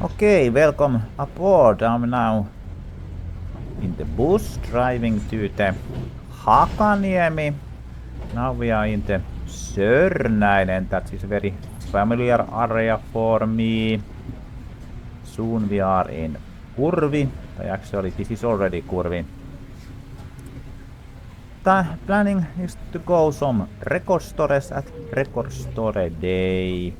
Okay, welcome aboard. I'm now in the bus driving to the Hakaniemi. Now we are in the Sörnäinen, that is a very familiar area for me. Soon we are in Kurvi. Actually, this is already Kurvi. The planning is to go some record stores at Record Store Day.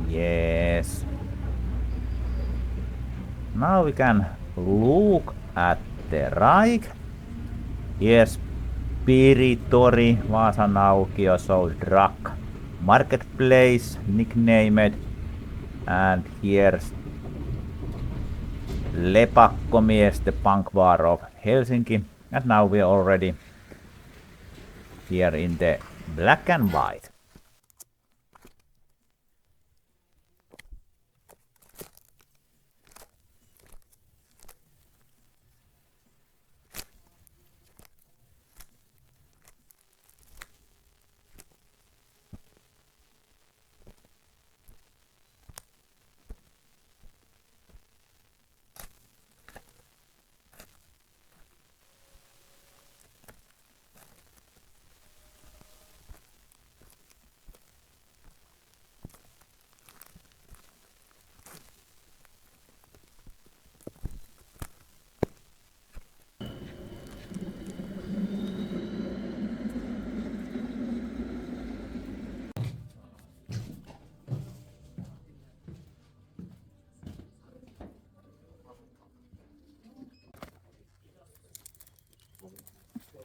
Yes. Now we can look at the right. Here's Kirpputori Metka, so drug marketplace nicknamed, and here's Levykauppa X, the punk bar of Helsinki, and now we are already here in the black and white.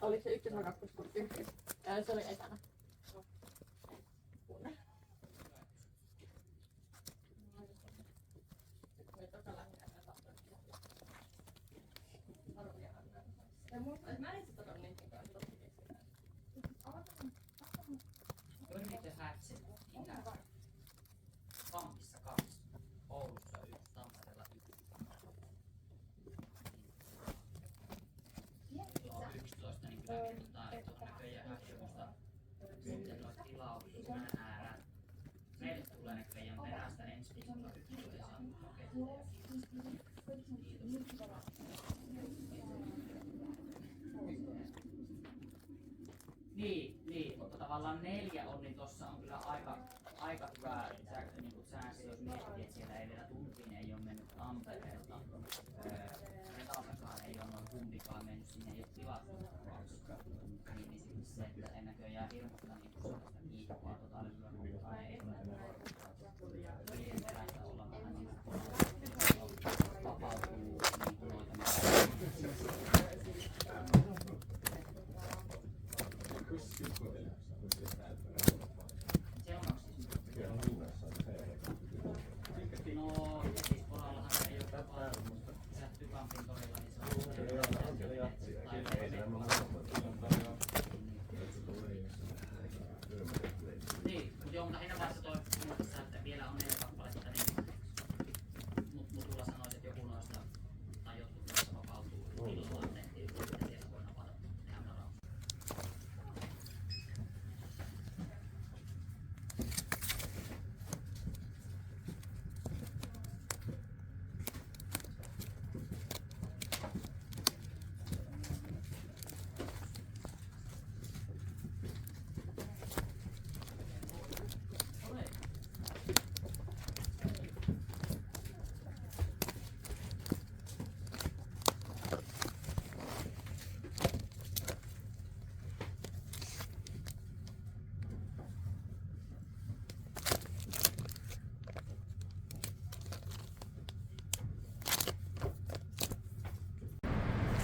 Oliko se ykkös vai kakkos? Ykkös. Se oli ekana. Pankissa 2, Oulussa 1, Tampereella 1. Kello 11, niin kyllä tuohon näköjään hakemusta sitten noita tilauksia määrää. Meille tulee näköjään perästä ensi viikolla 11 ja saanut paketteja. Niin, mutta tavallaan 4 on, niin tossa on kyllä aika hyvä säänsä, jos miettii, että siellä ei vielä tuntiin ei ole mennyt Tampereelta. Metaltakaan ei ole noin kumpikaan mennyt, sinne ei ole tilattu niin se, että ei näköjään hirmuista niin sellaista kiihkoa levyä mukaan ei ole. Niiden perästä olla vähän niin vapautuu niin noita. No, siis Porallahan ei ole tapaa Tykampin torilla, niin se on niin, mutta joo, mutta siinä vaiheessa toi muistissa, että vielä on 4 kappaletta, niin Mutulla sanoisi, että joku noista tai jotkut noista vapautuu illaan tehtiin, että siellä voi napata tehdä varaus.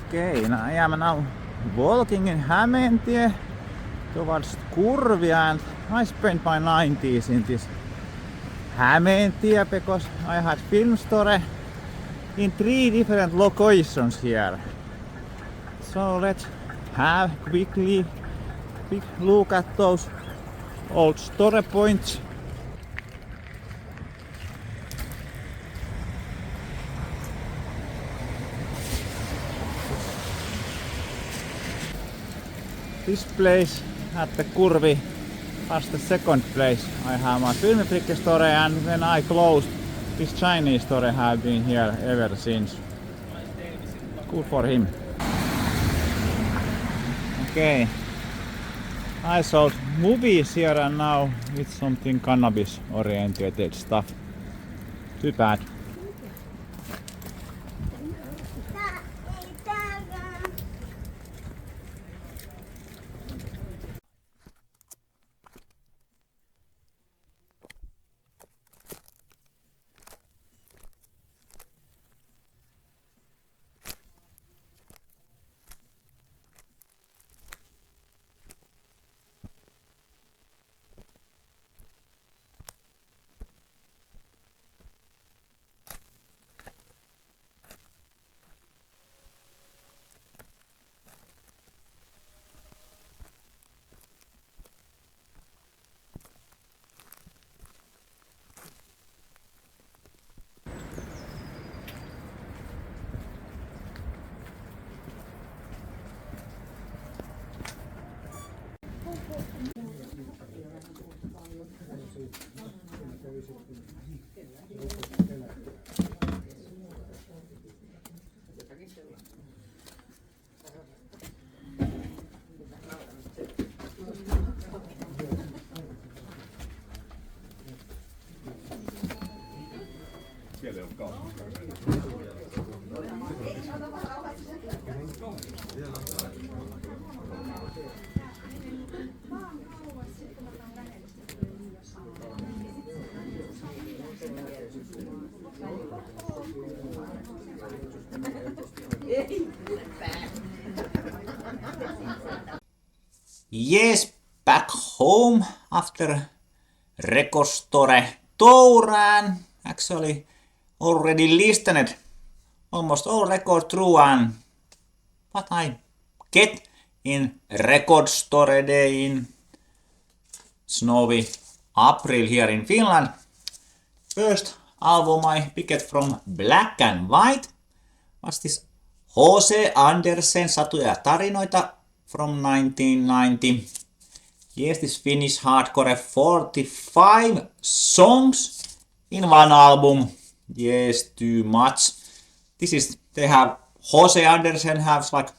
Okay, I am now walking in Hämeentie towards Kurvi, and I spent my 90s in this Hämeentie because I had film store in 3 different locations here. So let's have quick look at those old store points. This place at the Kurvi That's the second place I have my Filmifriikki store, and when I closed this Chinese store, I have been here ever since. Good for him. Okay. I sold movies here and now with something cannabis oriented stuff. Too bad. Yes, back home after record store tour, and actually already listened almost all record through, and what I get in record store day in snowy April here in Finland. First album I picked from Black and White was this H.C. Andersen Satuja ja tarinoita from 1990. Yes, this Finnish hardcore 45 songs in one album. Yes, too much. They have H.C. Andersen has like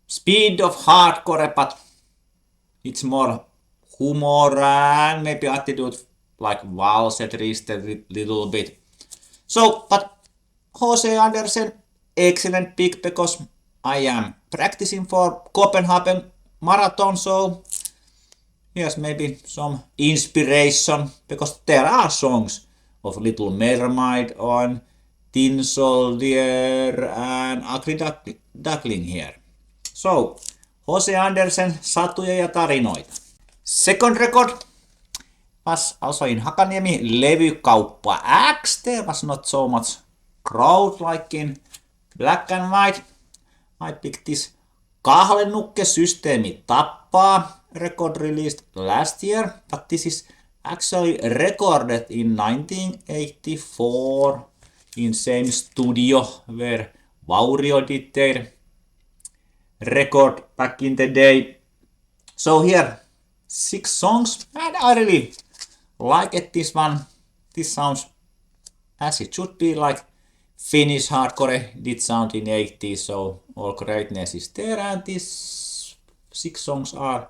speed of hardcore, but it's more humor and maybe attitude like valset twisted little bit. So, but H.C. Andersen, excellent pick because I am practicing for Copenhagen Marathon, so yes, maybe some inspiration because there are songs of Little Mermaid on Tin Soldier and Ugly Duckling here. So, H.C. Andersen Satuja ja tarinoita. Second record was also in Hakaniemi, Levykauppa X. There was not so much crowd like in Black and White. I picked this Kahlenukke Systeemi tappaa record released last year, but this is actually recorded in 1984 in same studio where Vaurio did their record back in the day. So here 6 songs, and I really like this one. This sounds as it should be, like Finnish hardcore did sound in 80s, so all greatness is there, and these 6 songs are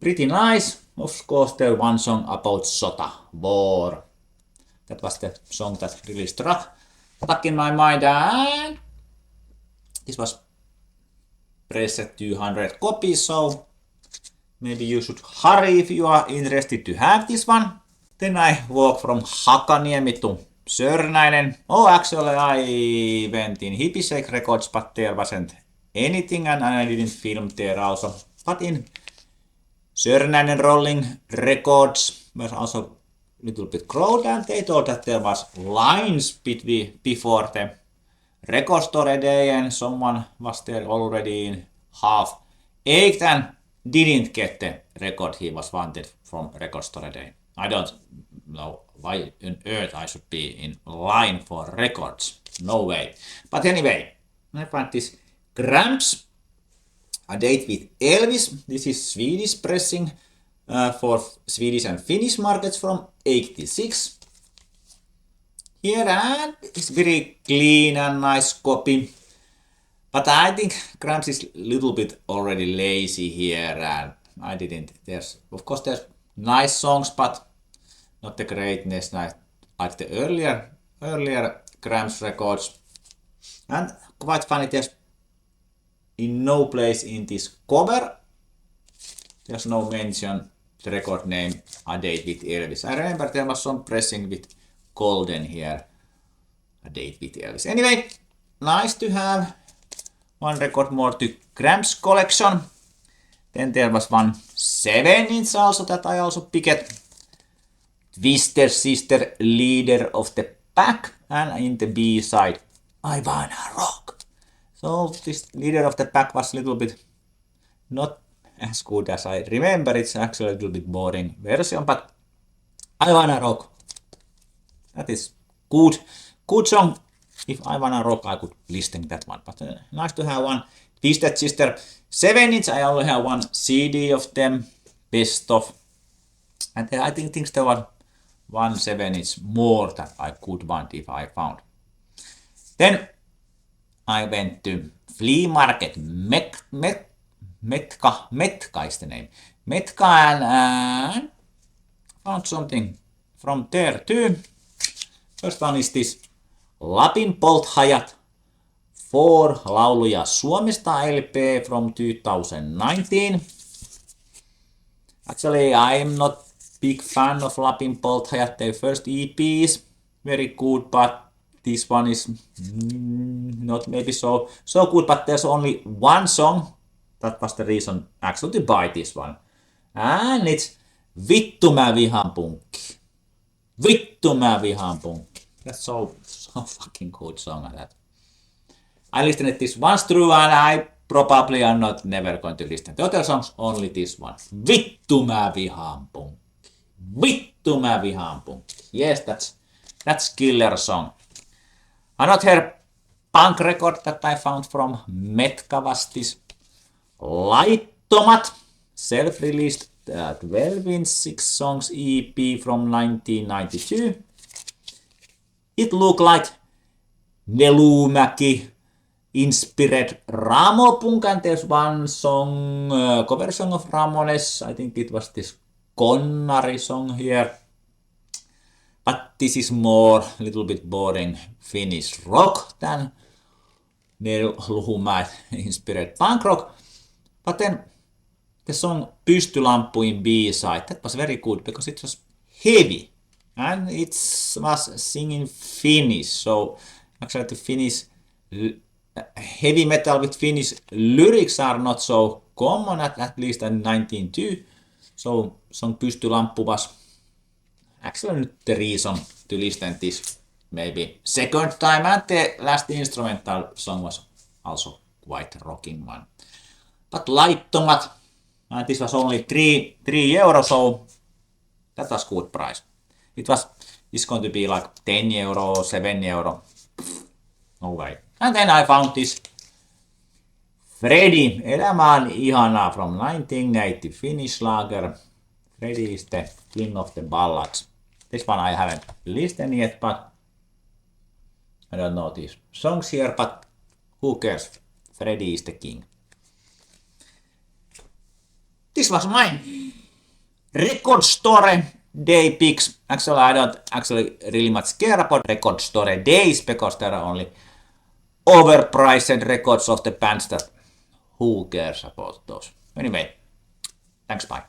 pretty nice. Of course, there one song about Sota, war. That was the song that really stuck in my mind, and this was pressed 200 copies, so maybe you should hurry if you are interested to have this one. Then I walked from Hakaniemi to Sörnäinen. Oh, actually I went in Hippie Records, but there wasn't anything, and I didn't film there also. But in Sörnäinen Rolling Records was also a little bit crowded, and they thought that there was lines before the record store day, and someone was there already in 7:30 and didn't get the record he was wanted from record store day. I don't know why on earth I should be in line for records. No way. But anyway, I found this Gramps, A Date with Elvis. This is Swedish pressing for Swedish and Finnish markets from 86. Here, and it's very clean and nice copy. But I think Grams is a little bit already lazy here, and I didn't. Of course, there's nice songs, but not the greatness like the earlier Grams records. And quite funny, there's in no place in this cover, there's no mention the record name A Date with Elvis. I remember there was some pressing with Golden here, A Date with Elvis. Anyway, nice to have one record more to Grams collection. Then there was one 7-inch also that I also picked. Twister Sister, Leader of the Pack, and in the B side, I Wanna Rock. So this Leader of the Pack was a little bit not as good as I remember. It's actually a little bit boring version, but I Wanna Rock. That is good song. If I Wanna Rock, I could listen that one. But nice to have one Twisted Sister 7-inch. I only have one CD of them, best of. And I think there was one 7-inch more that I could want if I found. Then I went to flea market Metka is the name. Metka and found something from there too. First one is this Lapin polthajat 4 lauluja Suomesta LP from 2019. Actually, I'm not big fan of Lapin polthajat. Their first EP is very good, but this one is not maybe so good. But there's only one song. That was the reason actually to buy this one. And it's Vittu mä vihaan punkki. Vittu mä vihaan punkki. That's so fucking good song like that. I listened to this once through and I probably am not never going to listen to other songs, only this one. Vittu mä vihaan punkki. Vittu mä vihaan punkki. Yes, that's killer song. Another punk record that I found from Metka was this Laittomat, self-released 12-inch 6 songs EP from 1992. It looked like Nelumäki inspired Ramo punk, and there's one song, cover song of Ramones. I think it was this Konnari song here. But this is more a little bit boring Finnish rock than Nelumäki inspired punk rock. But then the song Pystylamppu in B-side, that was very good because it was heavy and it was singing Finnish. So actually the Finnish heavy metal with Finnish lyrics are not so common at least in 1992. So song Pystylamppu was actually the reason to listen this maybe second time, and the last instrumental song was also quite rocking one. But Laittomat, and this was only 3 euro, so that was good price. It's going to be like 10 euro, 7 euro. No way. And then I found this Freddy, Elämä on ihanaa from 1980 Finnish lager. Freddy is the king of the ballads. This one I haven't listened yet, but I don't know these songs here, but who cares? Freddy is the king. This was my record store day picks. Actually, I don't actually really much care about record store days because there are only overpriced records of the bands that who cares about those. Anyway, thanks, bye.